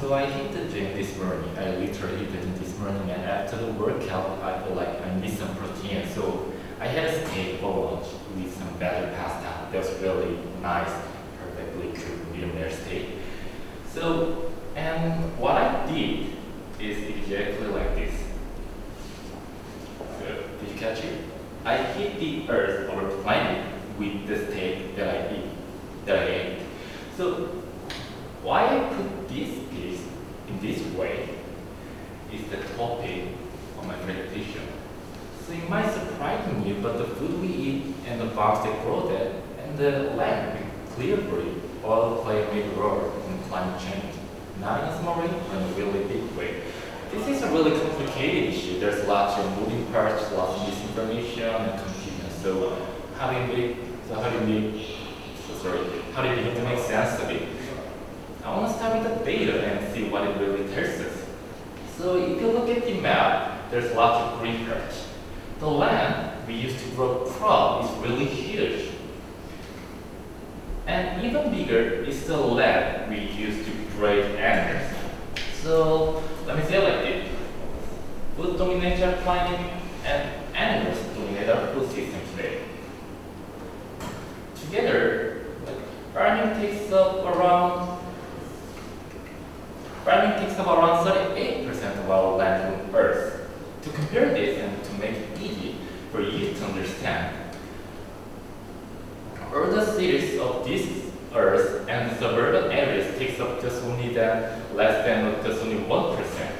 So I hit the gym this morning. I literally hit the gym this morning, and after the workout, I feel like I missed some protein. So I had a steak for lunch with some better pasta. That was really nice, perfectly cooked medium rare steak. So, and what I did is exactly like this. So, did you catch it? I hit the earth or planet with the steak that I ate. So, why I put this piece in this way is the topic of my presentation. So it might surprise you, but the food we eat and the farms that grow that and the land we clear for it all play a big role in climate change. Not in a small way, but in a really big way. This is a really complicated issue. There's lots of moving parts, lots of misinformation and confusion. So how do you begin to make sense of it? I want to start with the data and see what it really tells us. So if you look at the map, there's lots of green parts. The land we used to grow crop is really huge. And even bigger is the land we used to graze animals. So let me say it like this. Food dominates our planet and animals dominate our food system today. Together, farming takes up around 38% of our land on Earth. To compare this and to make it easy for you to understand, urban cities of this Earth and suburban areas takes up just only less than just only 1%.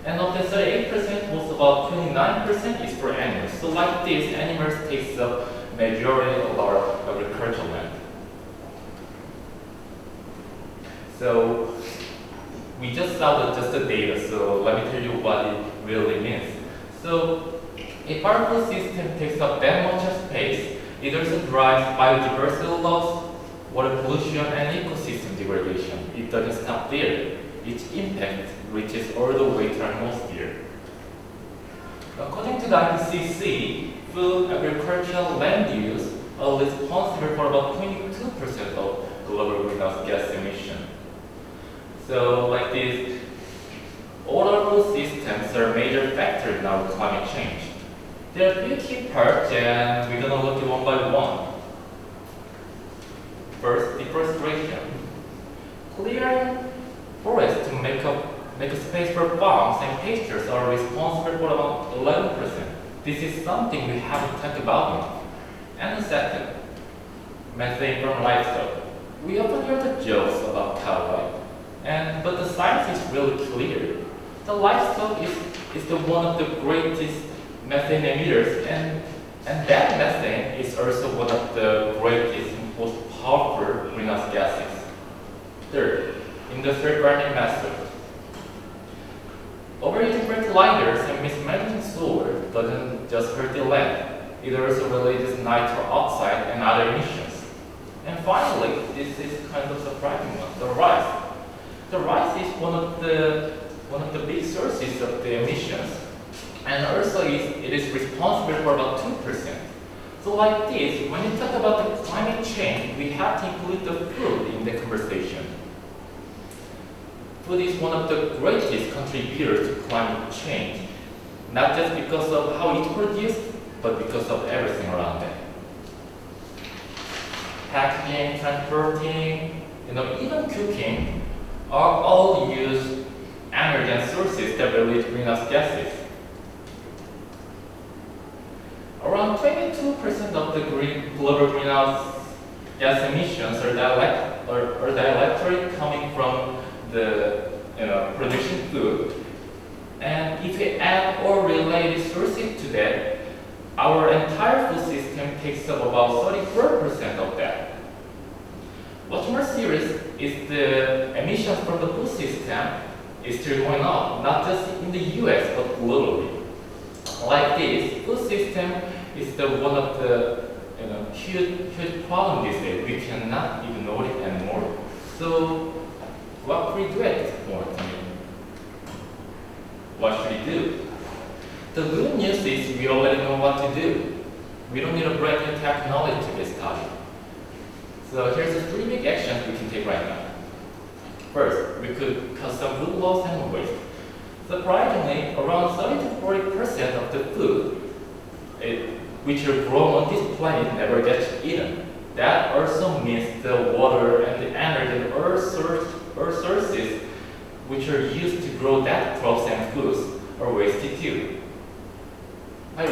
And of the 38%, most about 29% is for animals. So like this, animals takes up majority of our agricultural land. So we just saw just the data, so let me tell you what it really means. So if our food system takes up that much space, it also drives biodiversity loss, water pollution, and ecosystem degradation. It doesn't stop there. Its impact reaches all the way to our atmosphere. According to the IPCC, food, agricultural land use are responsible for about 22% of global greenhouse gas emission. So like this, all our food systems are a major factor in our climate change. There are a few key parts and we're gonna look at one by one. First, deforestation. Clearing forests to make a space for farms and pastures are responsible for about 11%. This is something we haven't talked about enough. And the second, methane from livestock. We often hear the jokes about cow, but the science is really clear. The livestock is the one of the greatest methane emitters, and that methane is also one of the greatest, most powerful greenhouse gases. Third, industrial farming method. Overusing fertilizers and mismanaging soil doesn't just hurt the land. It also releases nitrous oxide and other emissions. And finally, this is kind of surprising one, the rice. The rice is one of the big sources of the emissions, and also it is responsible for about 2%. So like this, when you talk about the climate change, we have to include the food in the conversation. Food is one of the greatest contributors to climate change, not just because of how it's produced, but because of everything around it. Packaging, transporting, even cooking are all use energy and sources that release greenhouse gases. Around 22% of the global greenhouse gas emissions are directly coming from the production food. And if we add all related sources to that, our entire food system takes up about 34% of that. What's more serious is the emissions from the food system is still going up, not just in the US, but globally. Like this, food system is one of the huge problem these days. We cannot ignore it anymore. So what can we do at this point? What should we do? The good news is we already know what to do. We don't need a brand new technology to get started. So here's the 3 big actions we can take right now. First, we could cut some food loss and waste. Surprisingly, around 30 to 40% of the food which are grown on this planet never gets eaten. That also means the water and the energy and earth sources which are used to grow that crops and foods are wasted too. By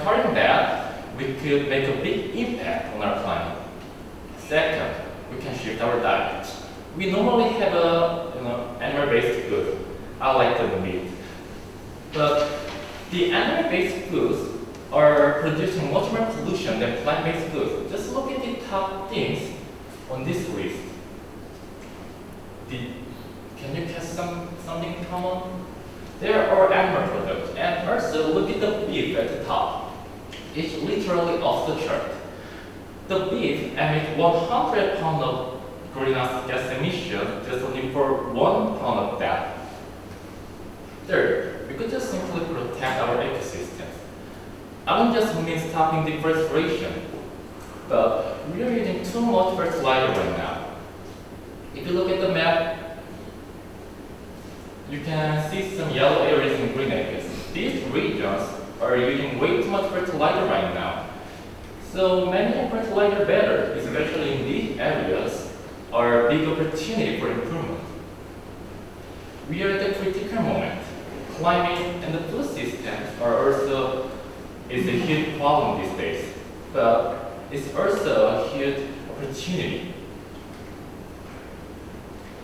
cutting that, we could make a big impact on our planet. Second, we can shift our diet. We normally have animal-based food. I like the meat, but the animal-based foods are producing much more pollution than plant-based foods. Just look at the top things on this list. Can you catch something common? There are animal products, and also look at the beef at the top. It's literally off the chart. The beef emits 100 pounds of greenhouse gas emission just only for 1 pound of that. Third, we could just simply protect our ecosystems. I don't just mean stopping deforestation, but we are using too much fertilizer right now. If you look at the map, you can see some yellow areas and green areas. These regions are using way too much fertilizer right now. So making fertilizer better, especially in these areas, are a big opportunity for improvement. We are at a critical moment. Climate and the food systems is a huge problem these days, but it's also a huge opportunity.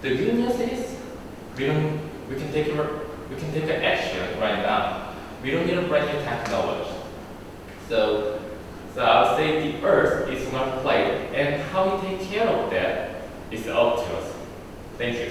The good news is we can take an action right now. We don't need a brand new technology. So I'll say the earth is on our plate, and how we take care of that is up to us. Thank you.